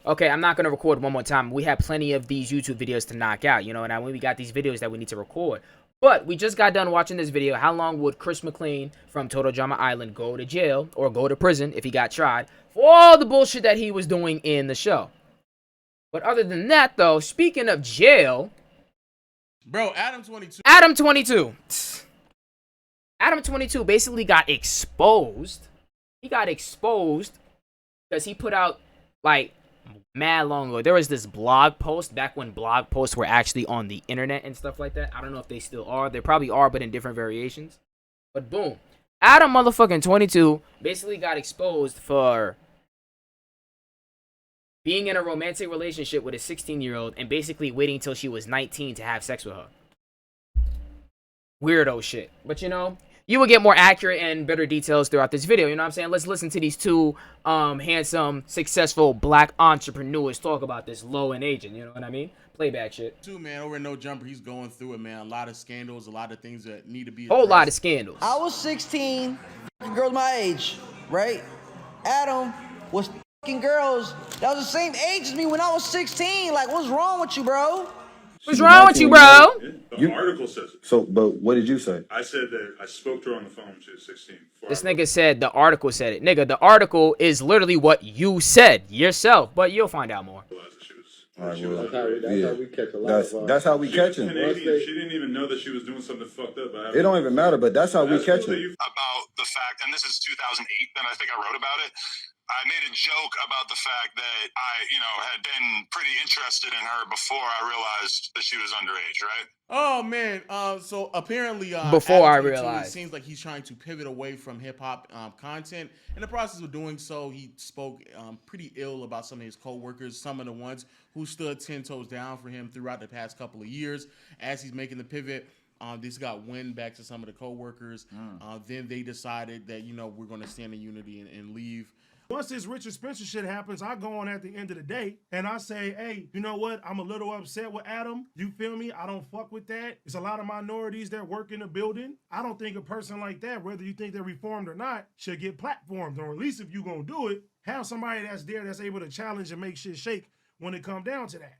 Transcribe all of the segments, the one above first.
Okay, I'm not going to record one more time. We have plenty of these YouTube videos to knock out, you know, and we got these videos that we need to record. But we just got done watching this video. How long would Chris McLean from Total Drama Island go to jail or go to prison if he got tried for all the bullshit that he was doing in the show? But other than that, though, speaking of jail... Bro, ADAM22. ADAM22 basically got exposed. He got exposed because he put out, like, mad long ago. There was this blog post back when blog posts were actually on the internet and stuff like that. I don't know if they still are. They probably are, but in different variations. But boom. ADAM22 basically got exposed for being in a romantic relationship with a 16-year-old and basically waiting till she was 19 to have sex with her. Weirdo shit. But you know, you will get more accurate and better details throughout this video. You know what I'm saying? Let's listen to these two handsome, successful black entrepreneurs talk about this low in aging. You know what I mean? Playback shit. Too, man, over No Jumper, he's going through it, man. A lot of scandals, a lot of things that need to be addressed. Whole lot of scandals. I was 16, girls my age, right? Adam was girls that was the same age as me when I was 16. Like, what's wrong with you, bro? What's wrong with you, bro? The article says it. So, but what did you say? I said that I spoke to her on the phone. She was 16. This nigga said the article said it. Nigga, the article is literally what you said yourself, but you'll find out more. That's how we catch a lot. That's how we catch him. She didn't even know that she was doing something fucked up. It don't even matter, but that's how we catch him. About the fact, and this is 2008, and I think I wrote about it. I made a joke about the fact that I, had been pretty interested in her before I realized that she was underage, right? Oh man, so apparently, before I realized, it seems like he's trying to pivot away from hip hop content. In the process of doing so, he spoke pretty ill about some of his co-workers, some of the ones who stood 10 toes down for him throughout the past couple of years. As he's making the pivot, this got wind back to some of the co-workers. Then they decided that we're going to stand in unity and leave. Once this Richard Spencer shit happens, I go on at the end of the day and I say, hey, you know what? I'm a little upset with Adam. You feel me? I don't fuck with that. It's a lot of minorities that work in the building. I don't think a person like that, whether you think they're reformed or not, should get platformed. Or at least if you're going to do it, have somebody that's there that's able to challenge and make shit shake when it come down to that.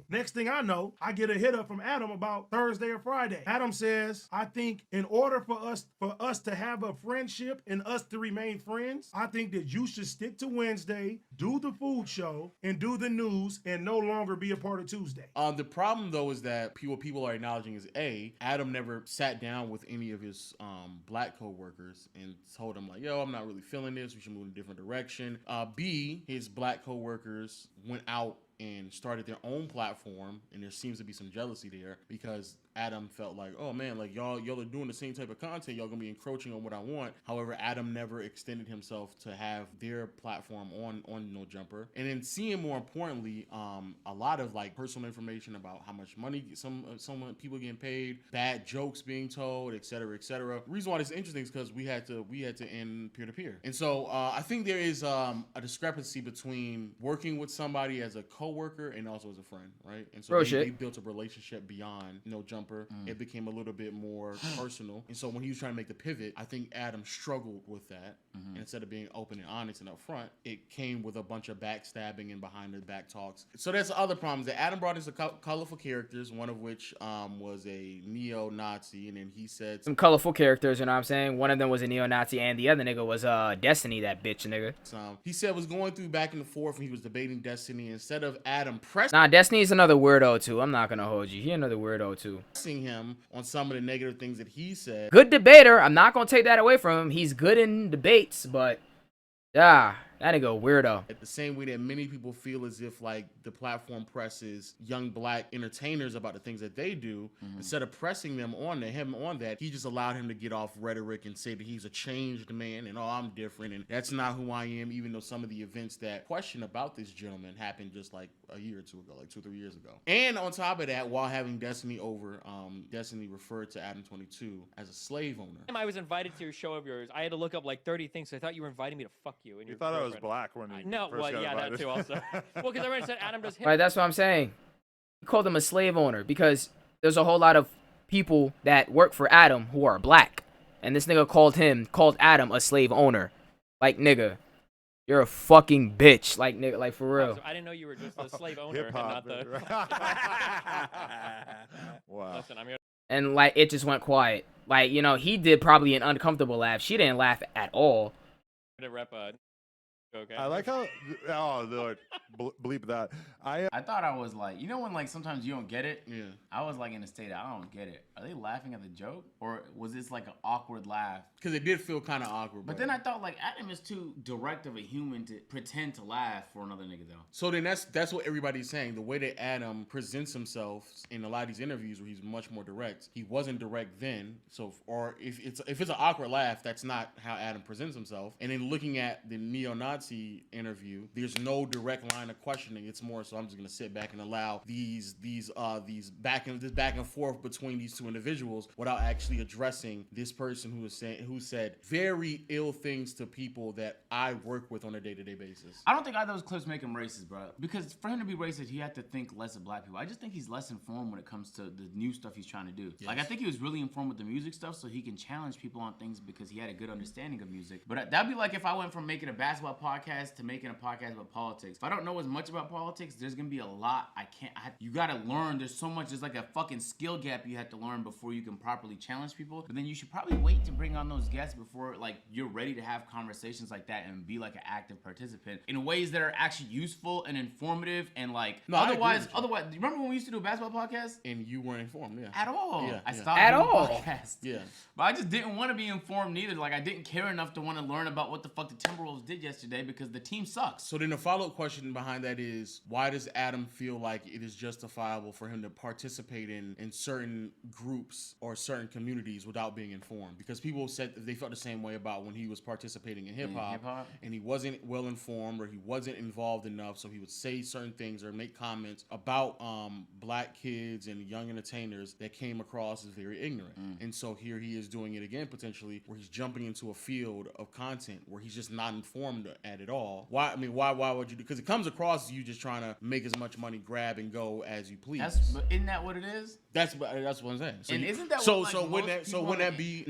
Next thing I know, I get a hit up from Adam about Thursday or Friday. Adam says, I think in order for us to have a friendship and us to remain friends, I think that you should stick to Wednesday, do the food show, and do the news, and no longer be a part of Tuesday. The problem though is that people are acknowledging is Adam never sat down with any of his black co-workers and told him like, yo, I'm not really feeling this. We should move in a different direction. B, his black co-workers went out and started their own platform, and there seems to be some jealousy there because Adam felt like, oh man, like y'all are doing the same type of content, y'all gonna be encroaching on what I want. However, Adam never extended himself to have their platform on No Jumper. And then seeing more importantly, a lot of like personal information about how much money some people getting paid, bad jokes being told, etc., etc. The reason why this is interesting is because we had to end peer-to-peer. And so I think there is a discrepancy between working with somebody as a co-worker and also as a friend, right? And so they built a relationship beyond No Jumper. It became a little bit more personal. And so when he was trying to make the pivot, I think Adam struggled with that. And instead of being open and honest and upfront, it came with a bunch of backstabbing and behind the back talks. So that's the other problems that Adam brought in some colorful characters, one of which was a neo-Nazi, and then he said some colorful characters, you know what I'm saying? One of them was a neo-Nazi and the other nigga was Destiny, that bitch nigga. He said was going through back and forth and he was debating Destiny instead of Adam pressing. Nah, Destiny's another weirdo too. I'm not gonna hold you. He another weirdo too. Him on some of the negative things that he said. Good debater. I'm not gonna take that away from him. He's good in debates, but that nigga weirdo. At the same way that many people feel as if like the platform presses young black entertainers about the things that they do, instead of pressing them on him on that, he just allowed him to get off rhetoric and say that he's a changed man and I'm different and that's not who I am, even though some of the events that question about this gentleman happened just like a year or two ago, like 2-3 years ago. And on top of that, while having Destiny over, Destiny referred to ADAM22 as a slave owner. I was invited to your show of yours. I had to look up like 30 things. So I thought you were inviting me to fuck you. And you thought I was black when you first got invited. That too also. Well, because everyone said Adam does hip. Right, that's what I'm saying. He called him a slave owner because there's a whole lot of people that work for Adam who are black. And this nigga called Adam a slave owner. Like, nigga, You're a fucking bitch, like nigga, like for real. So I didn't know you were just a slave owner and Hip-hop, not the. Wow. Listen, I'm here. And like it just went quiet. Like he did probably an uncomfortable laugh. She didn't laugh at all. To rep okay. I like how. Oh Lord, bleep that. I thought I was like, when like sometimes you don't get it. Yeah. I was like in a state I don't get it. Are they laughing at the joke, or was this like an awkward laugh? Because it did feel kind of awkward. But then I thought like Adam is too direct of a human to pretend to laugh for another nigga though. So then that's what everybody's saying. The way that Adam presents himself in a lot of these interviews where he's much more direct. He wasn't direct then. So if it's an awkward laugh, that's not how Adam presents himself. And then looking at the neo-Nazi interview, there's no direct line of questioning. It's more so I'm just gonna sit back and allow these back and forth between these two individuals without actually addressing this person who said very ill things to people that I work with on a day-to-day basis. I don't think either of those clips make him racist, bro. Because for him to be racist, he had to think less of black people. I just think he's less informed when it comes to the new stuff he's trying to do. Yes. Like I think he was really informed with the music stuff, so he can challenge people on things because he had a good understanding of music. But that'd be like if I went from making a basketball podcast to making a podcast about politics. If I don't know as much about politics, there's gonna be a lot you gotta learn. There's so much. There's like a fucking skill gap you have to learn before you can properly challenge people. But then you should probably wait to bring on those guests before like you're ready to have conversations like that and be like an active participant in ways that are actually useful and informative and like otherwise remember when we used to do a basketball podcast and you weren't informed? Yeah. At all. Yeah, I stopped at doing all. podcasts. Yeah. But I just didn't want to be informed neither. Like I didn't care enough to want to learn about what the fuck the Timberwolves did yesterday because the team sucks. So then the follow-up question behind that is, why does Adam feel like it is justifiable for him to participate in certain groups or certain communities without being informed? Because people said they felt the same way about when he was participating in hip-hop and he wasn't well informed or he wasn't involved enough, so he would say certain things or make comments about black kids and young entertainers that came across as very ignorant. And so here he is doing it again potentially, where he's jumping into a field of content where he's just not informed at all. Why would you do? Because it comes across as you just trying to make as much money, grab and go as you please. But isn't that what it is? That's what I'm saying. So and isn't that so what, like, so wouldn't that be?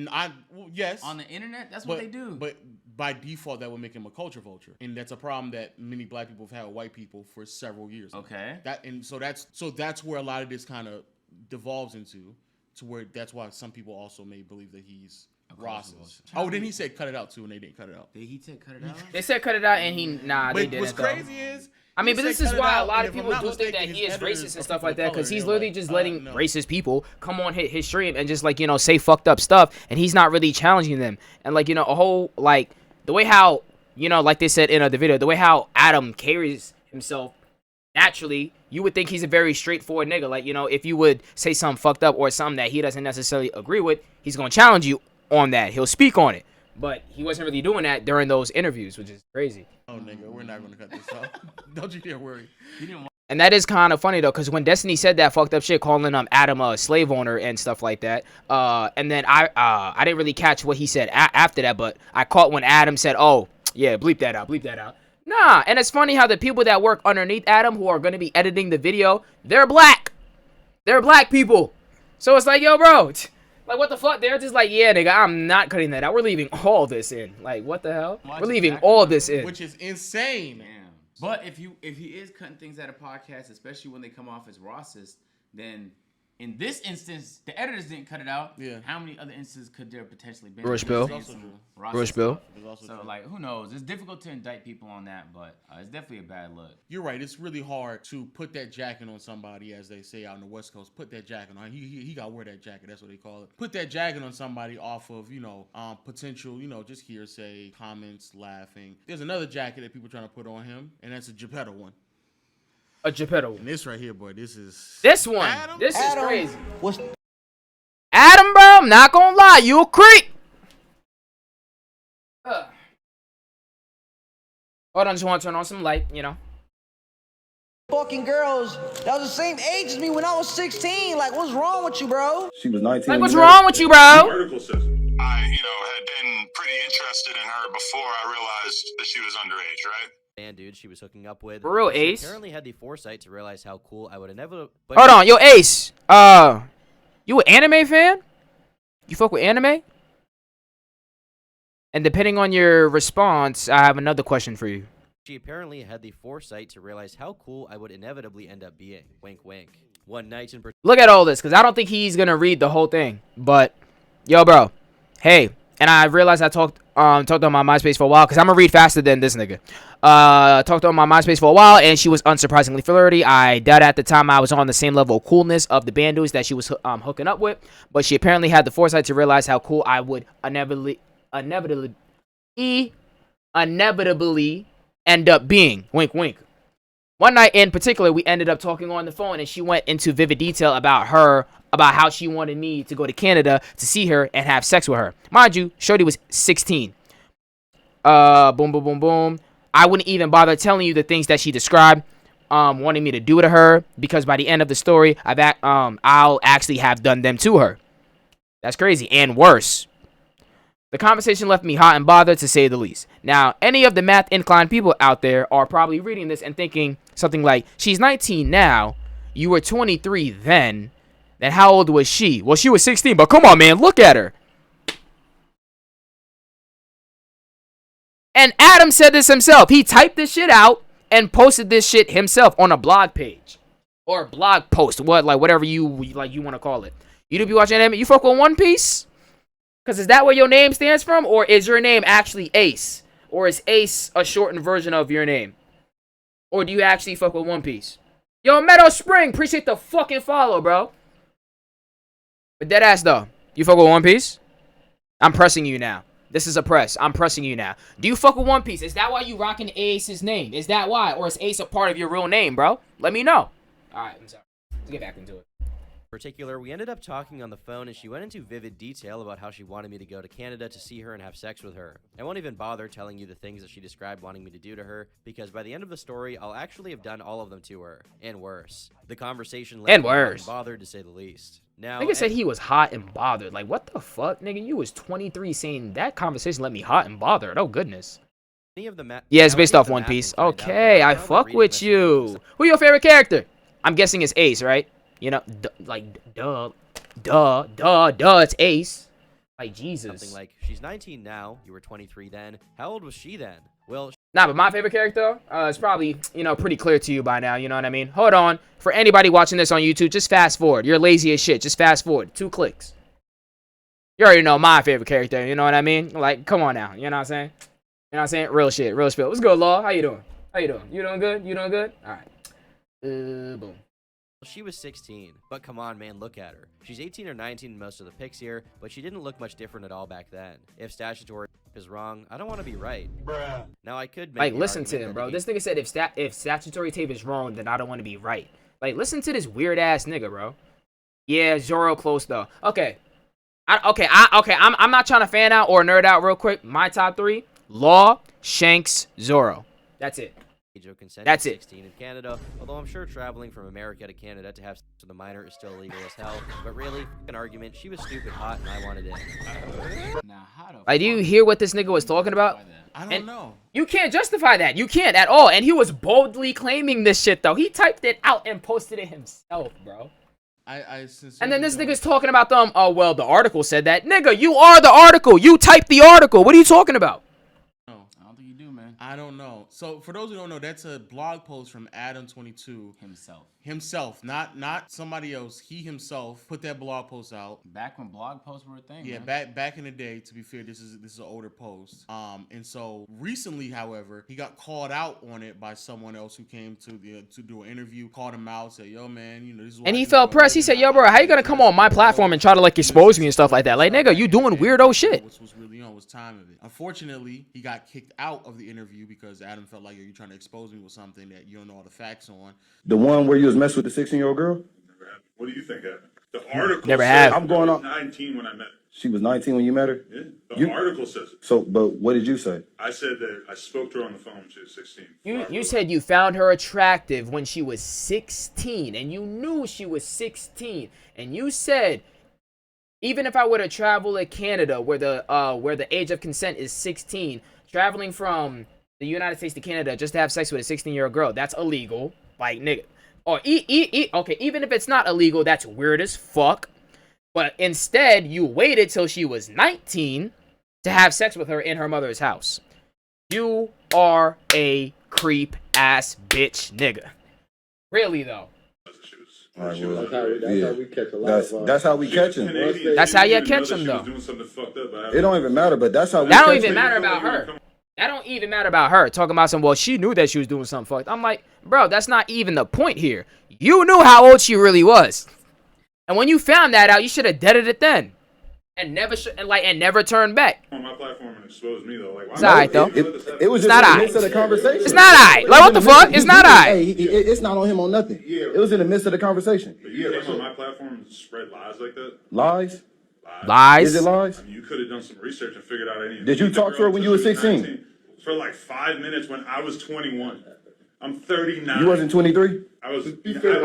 Yes. On the internet, that's what they do. But by default, that would make him a culture vulture, and that's a problem that many black people have had with white people for several years. Okay. That's where a lot of this kind of devolves into, to where that's why some people also may believe that he's Ross's. Oh, then he said cut it out too, and they didn't cut it out. Did he say cut it out? They said cut it out, and they didn't. What's crazy is, I mean, but this is why a lot of people do think that he is racist and stuff like that, because he's literally just letting racist people come on his stream and just like say fucked up stuff, and he's not really challenging them. And like a whole like the way how like they said in the video, the way how Adam carries himself naturally, you would think he's a very straightforward nigga. Like if you would say something fucked up or something that he doesn't necessarily agree with, he's gonna challenge you on that. He'll speak on it. But he wasn't really doing that during those interviews, which is crazy. Oh, nigga, we're not going to cut this off. Don't you dare worry. And that is kind of funny, though, because when Destiny said that fucked up shit, calling Adam a slave owner and stuff like that, and then I didn't really catch what he said after that, but I caught when Adam said, oh, yeah, bleep that out. Nah, and it's funny how the people that work underneath Adam who are going to be editing the video, they're black. They're black people. So it's like, yo, bro, like, what the fuck? They're just like, yeah, nigga, I'm not cutting that out. We're leaving all this in. Like, what the hell? We're leaving all this in. Which is insane. Damn. But if he is cutting things out of podcasts, especially when they come off as racist, then in this instance, the editors didn't cut it out. Yeah. How many other instances could there potentially be? Rush Bill. So, like, who knows? It's difficult to indict people on that, but it's definitely a bad look. You're right. It's really hard to put that jacket on somebody, as they say out in the West Coast. Put that jacket on. He got to wear that jacket. That's what they call it. Put that jacket on somebody off of, potential, just hearsay, comments, laughing. There's another jacket that people are trying to put on him, and that's a Geppetto one. A Geppetto one. And this right here, boy, this is... This one. Adam? This is crazy. What's Adam, bro, I'm not gonna lie. You a creep. Hold on, just want to turn on some light, fucking girls that was the same age as me when I was 16? Like, what's wrong with you, bro? She was 19. Like, what's wrong with you, bro? Article says it. I, had been pretty interested in her before I realized that she was underage, right? And dude she was hooking up with. For real, she Ace? apparently had the foresight to realize how cool I would have never... Hold on, yo, Ace. You an anime fan? You fuck with anime? And depending on your response, I have another question for you. She apparently had the foresight to realize how cool I would inevitably end up being. Wink, wink. One night in Look at all this, because I don't think he's going to read the whole thing. But, yo, bro. Hey, and I realized I talked on my MySpace for a while, because I'm going to read faster than this nigga. Talked on my MySpace for a while, and she was unsurprisingly flirty. I doubt at the time I was on the same level of coolness of the band dudes that she was hooking up with. But she apparently had the foresight to realize how cool I would inevitably end up being. Wink, wink. One night in particular, we ended up talking on the phone, and she went into vivid detail about how she wanted me to go to Canada to see her and have sex with her. Mind you, Shorty was 16. Boom, boom, boom, boom. I wouldn't even bother telling you the things that she described, wanting me to do to her, because by the end of the story, I'll actually have done them to her. That's crazy, and worse. The conversation left me hot and bothered, to say the least. Now, any of the math-inclined people out there are probably reading this and thinking something like, she's 19 now, you were 23 then how old was she? Well, she was 16, but come on, man, look at her. And Adam said this himself. He typed this shit out and posted this shit himself on a blog page. Or a blog post, whatever you want to call it. You do be watching anime? You fuck with One Piece? Because is that where your name stands from? Or is your name actually Ace? Or is Ace a shortened version of your name? Or do you actually fuck with One Piece? Yo, Meadow Spring, appreciate the fucking follow, bro. But dead ass, though. You fuck with One Piece? I'm pressing you now. This is a press. I'm pressing you now. Do you fuck with One Piece? Is that why you rocking Ace's name? Is that why? Or is Ace a part of your real name, bro? Let me know. Alright, I'm sorry. Let's get back into it. particular, we ended up talking on the phone and she went into vivid detail about how she wanted me to go to Canada to see her and have sex with her. I won't even bother telling you the things that she described wanting me to do to her, because by the end of the story, I'll actually have done all of them to her, and worse. The conversation left me hot and bothered, to say the least. Now, nigga said he was hot and bothered. Like, what the fuck, nigga? You was 23 saying that conversation let me hot and bothered. Oh, goodness. Yeah, it's based off One Piece. Okay, I fuck with you. Who your favorite character? I'm guessing it's Ace, right? You know, duh, it's Ace. Like, Jesus. Something like, she's 19 now, you were 23 then. How old was she then? Well, nah, but my favorite character, it's probably, you know, pretty clear to you by now, you know what I mean? Hold on. For anybody watching this on YouTube, just fast forward. You're lazy as shit. Just fast forward. 2 clicks. You already know my favorite character, you know what I mean? Like, come on now, you know what I'm saying? You know what I'm saying? Real shit, real spill. What's good, Law? How you doing? How you doing? You doing good? You doing good? All right. Boom. She was 16, but come on, man, look at her. She's 18 or 19 in most of the pics here, but she didn't look much different at all back then. If statutory is wrong, I don't want to be right. Bruh. Now, I could make like, listen to him, bro. This nigga said if statutory tape is wrong, then I don't want to be right. Like, listen to this weird-ass nigga, bro. Yeah, Zoro close, though. Okay. I'm not trying to fan out or nerd out real quick. My top 3, Law, Shanks, Zoro. That's it. That's it. 16 in Canada, although I'm sure traveling from America to Canada to have sex with a minor is still illegal as hell. But really, an argument, she was stupid hot and I wanted in. Now, how the like, do you hear what this nigga was talking about? I don't know. You can't justify that. You can't at all. And he was boldly claiming this shit, though. He typed it out and posted it himself, bro. And then this nigga's talking about them. Oh, well, the article said that. Nigga, you are the article. You typed the article. What are you talking about? I don't know. So for those who don't know, that's a blog post from ADAM22 himself, not somebody else. He himself put that blog post out back when blog posts were a thing. Yeah, man. back in the day. To be fair, this is an older post. And so recently, however, he got called out on it by someone else who came to do an interview, called him out, said, "Yo, man, you know this is." And he felt pressed. He said, "Yo, bro, how you gonna come on my platform and try to like expose me and stuff like that? Like, nigga, you doing weirdo shit." Which was really, was time of it. Unfortunately, he got kicked out of the interview because Adam felt like you're trying to expose me with something that you don't know all the facts on. The one where you was messing with the 16-year-old girl? What do you think happened? The article never said have. I'm going on 19 when I met her. She was 19 when you met her? Yeah, the article says it. So, but what did you say? I said that I spoke to her on the phone. She was 16. You said you found her attractive when she was 16, and you knew she was 16, and you said, even if I were to travel to Canada, where the age of consent is 16, traveling from the United States to Canada just to have sex with a 16-year-old girl, that's illegal. Like, nigga. Or, okay, even if it's not illegal, that's weird as fuck. But instead, you waited till she was 19 to have sex with her in her mother's house. You are a creep ass bitch nigga. Really though. All right, well, that's how we catch a lot. That's how we catch him. That's how you catch him though. It don't even matter, but that's how we That don't catch even him. matter about her. That don't even matter about her. Talking about some, well, she knew that she was doing something fucked. I'm like, bro, that's not even the point here. You knew how old she really was. And when you found that out, you should have deaded it then. And never turned back. On my platform and exposed me though. Like, it's alright though. It was it's just not in the midst of the conversation. It's not alright. Like, what the fuck? It's not alright. Hey, it's not on him on nothing. It was in the midst of the conversation. But you came on my platform and spread lies like that? Lies? Lies? Is it lies? I mean, you could have done some research and figured out any. Did you talk to her when you were 16? For like 5 minutes when I was 21. I'm 39. You wasn't 23? I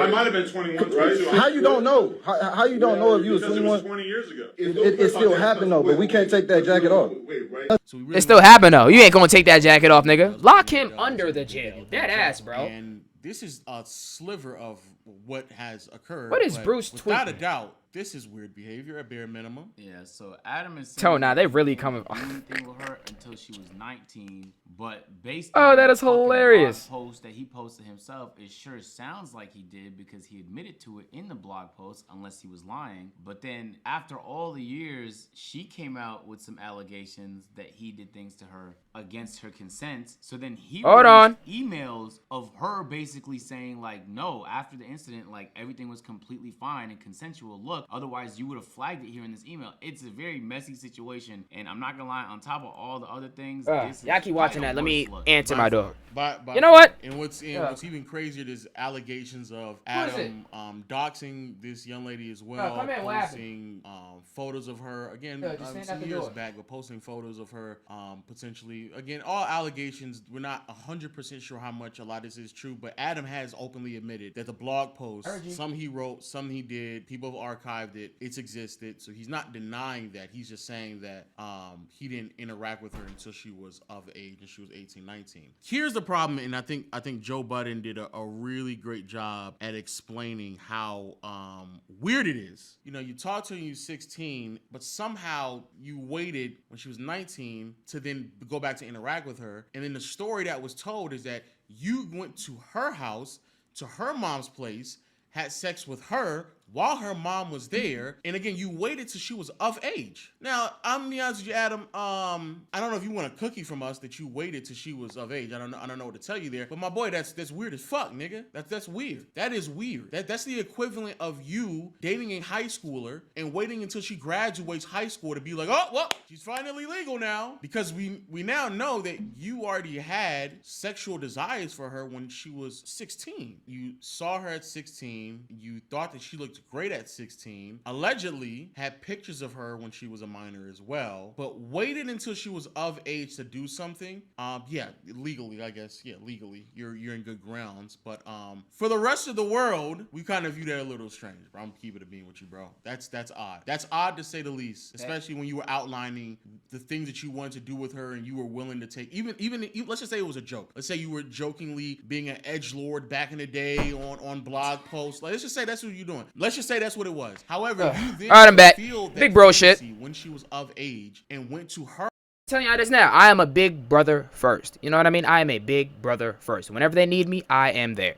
might have been 21, right? How you don't know? How you don't know if you was 21? Because it was 20 years ago. It still happened though, but we can't take that jacket off. It still happened though. You ain't gonna take that jacket off, nigga. Lock him under the jail. Dead ass, bro. And this is a sliver of what has occurred. What is Bruce tweeting? Without a doubt, this is weird behavior at bare minimum. Yeah, so Adam is saying now they really coming. Anything with her until she was 19, but based on that is hilarious. Blog post that he posted himself, it sure sounds like he did because he admitted to it in the blog post, unless he was lying. But then after all the years, she came out with some allegations that he did things to her against her consent. So then he released emails of her basically saying like, no, after the incident, like everything was completely fine and consensual. Look, otherwise you would have flagged it here in this email. It's a very messy situation, and I'm not gonna lie, on top of all the other things, y'all keep watching that. Let me answer my door. You know what? And what's even crazier is allegations of Adam doxing this young lady as well, posting photos of her again some years back, but posting photos of her potentially again, all allegations. We're not 100% sure how much a lot of this is true, but Adam has openly admitted that the blog post, some he wrote, some he did, people have archived it, it's existed, so he's not denying that. He's just saying that he didn't interact with her until she was of age and she was 18, 19. Here's the problem, and I think Joe Budden did a really great job at explaining how weird it is. You know, you talked to her when you were 16, but somehow you waited when she was 19 to then go back to interact with her. And then the story that was told is that you went to her house, to her mom's place, had sex with her while her mom was there, and again, you waited till she was of age. Now, I'm gonna be honest with you, Adam. I don't know if you want a cookie from us that you waited till she was of age. I don't know what to tell you there. But my boy, that's weird as fuck, nigga. That's weird. That is weird. That's the equivalent of you dating a high schooler and waiting until she graduates high school to be like, oh, well, she's finally legal now. Because we now know that you already had sexual desires for her when she was 16. You saw her at 16. You thought that she looked great at 16, allegedly had pictures of her when she was a minor as well, but waited until she was of age to do something. Legally, I guess. Yeah, legally, you're in good grounds. But for the rest of the world, we kind of view that a little strange, bro. I'm keeping it being with you, bro. That's odd. That's odd to say the least, especially when you were outlining the things that you wanted to do with her and you were willing to take, even let's just say it was a joke. Let's say you were jokingly being an edgelord back in the day on blog posts. Like, let's just say that's what you're doing. Let's just say that's what it was. However, you then all right, I'm back. Big bro shit. When she was of age and went to her. Telling y'all this now. I am a big brother first. You know what I mean? I am a big brother first. Whenever they need me, I am there.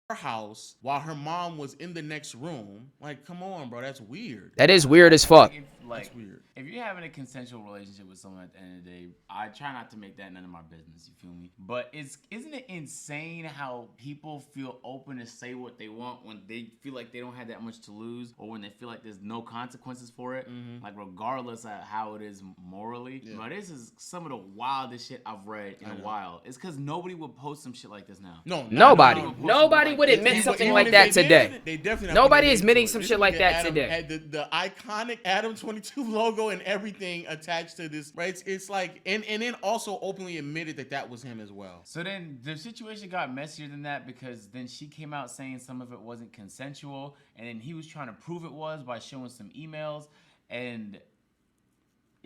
Her house while her mom was in the next room. Like, come on, bro. That's weird. That is weird as fuck. That's weird. If you're having a consensual relationship with someone at the end of the day, I try not to make that none of my business, you feel me? But isn't it insane how people feel open to say what they want when they feel like they don't have that much to lose, or when they feel like there's no consequences for it, like regardless of how it is morally? Yeah. But this is some of the wildest shit I've read in a while. It's because nobody would post some shit like this now. Nobody would admit something like that today. They definitely nobody is admitting some shit like that today. Had the iconic ADAM22 logo and everything attached to this, right? It's like, and then also openly admitted that was him as well. So then the situation got messier than that, because then she came out saying some of it wasn't consensual, and then he was trying to prove it was by showing some emails. And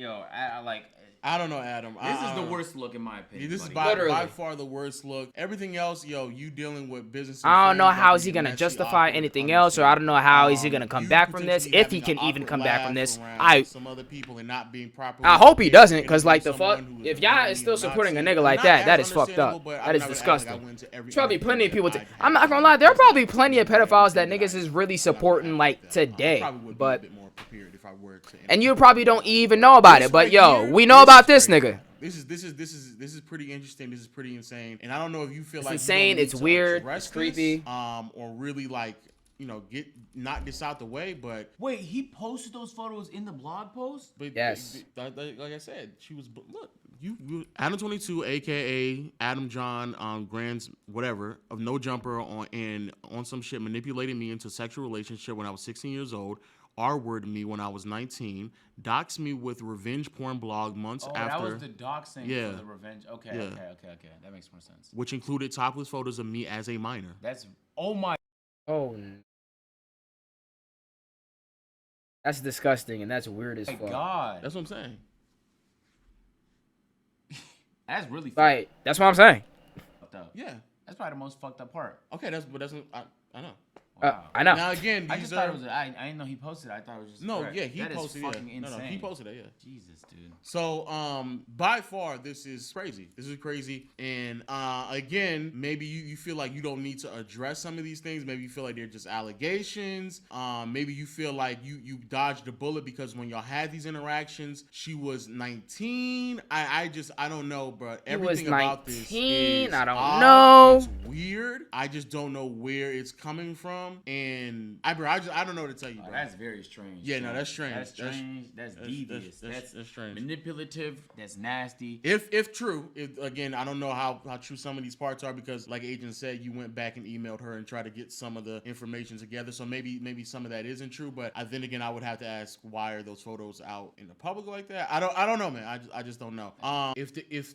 I I don't know, Adam. This is the worst look in my opinion. This is buddy. by far the worst look. Everything else, yo, you dealing with business. I don't know how is he gonna justify anything else, or I don't know how is he gonna come back from this, if he can even come back from this. Some other people and not being properly. I hope he doesn't, because like the fuck, if y'all is still supporting a nigga like that, that is fucked up. That is disgusting. There's probably plenty of people. I'm not gonna lie, there are probably plenty of pedophiles that niggas is really supporting like today, but. And you probably don't even know about it, but yo, we know about this nigga. This is pretty interesting. This is pretty insane, and I don't know if you feel it's like insane. It's weird. It's creepy. Or really like knock this out the way. But wait, he posted those photos in the blog post. But yes, like I said, she was look. You ADAM22, aka Adam John, Grand's whatever of No Jumper on some shit manipulated me into a sexual relationship when I was 16 years old. R-worded me when I was 19, doxed me with revenge porn blog months after. That was the doxing for the revenge. Okay, yeah. Okay. That makes more sense. Which included topless photos of me as a minor. That's, oh my. Oh. That's disgusting and that's weird as fuck. My God. That's what I'm saying. That's really right. That's what I'm saying. Fucked up. Yeah. That's probably the most fucked up part. Okay, I know. Wow. I know. Now again, I just thought it was. I didn't know he posted it. I thought it was just. No, correct. yeah, he that posted is fucking it. insane. No, he posted it. Yeah. Jesus, dude. So, by far, this is crazy. This is crazy. And again, maybe you feel like you don't need to address some of these things. Maybe you feel like they're just allegations. Maybe you feel like you dodged a bullet because when y'all had these interactions, she was 19. I don't know, bro. Everything about this is I don't odd. know. It's weird. I just don't know where it's coming from. And I don't know what to tell you, bro. That's very strange. Yeah, no, that's strange. That's strange. That's devious. That's strange. Manipulative. That's nasty. If true, again, I don't know how true some of these parts are because, like Agent said, you went back and emailed her and tried to get some of the information together. So maybe some of that isn't true. But then again, I would have to ask, why are those photos out in the public like that? I don't know, man. I just don't know. If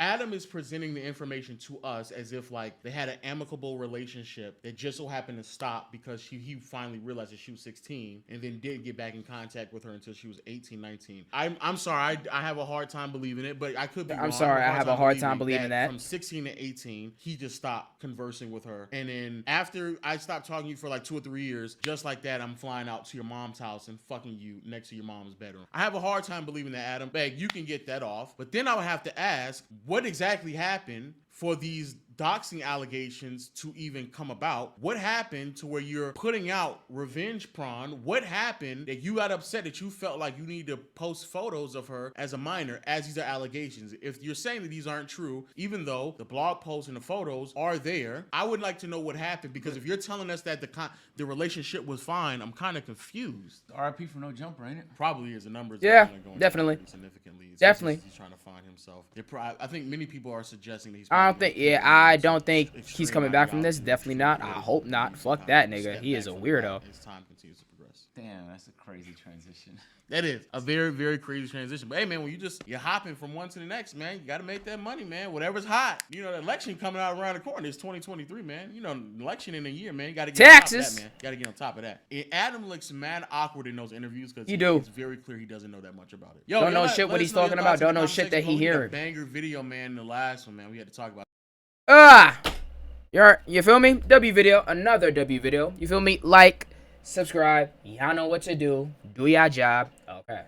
Adam is presenting the information to us as if like they had an amicable relationship that just so happened to stop because he finally realized that she was 16 and then didn't get back in contact with her until she was 18, 19. I'm sorry, I have a hard time believing it, but I could be wrong. I'm sorry, I have a hard time believing that. From 16 to 18, he just stopped conversing with her. And then after I stopped talking to you for like 2 or 3 years, just like that, I'm flying out to your mom's house and fucking you next to your mom's bedroom. I have a hard time believing that, Adam. Beg, you can get that off. But then I would have to ask, what exactly happened for these doxing allegations to even come about? What happened to where you're putting out revenge porn? What happened that you got upset that you felt like you need to post photos of her as a minor as these are allegations? If you're saying that these aren't true, even though the blog posts and the photos are there, I would like to know what happened, because if you're telling us that the relationship was fine, I'm kind of confused. RIP for No Jumper, ain't it? Probably is. The numbers yeah, are kind of going definitely. Significantly. Definitely. He's trying to find himself. I think many people are suggesting that he's I don't think he's coming back from this. Definitely not. I hope not. Fuck that nigga. He is a weirdo. As time continues to progress. Damn, that's a crazy transition. That is a very, very crazy transition. But hey, man, when you're hopping from one to the next, man, you got to make that money, man. Whatever's hot. You know, the election coming out around the corner. It's 2023, man. You know, election in a year, man. You got to get taxes. On top of that, man. Got to get on top of that. Adam looks mad awkward in those interviews because it's very clear he doesn't know that much about it. Yo, don't know shit what he's talking about. Don't know shit that he hearing. Banger video, man. The last one, man. We had to talk about. You feel me? W video, another W video. You feel me? Like, subscribe. Y'all know what to do. Do your job. Okay.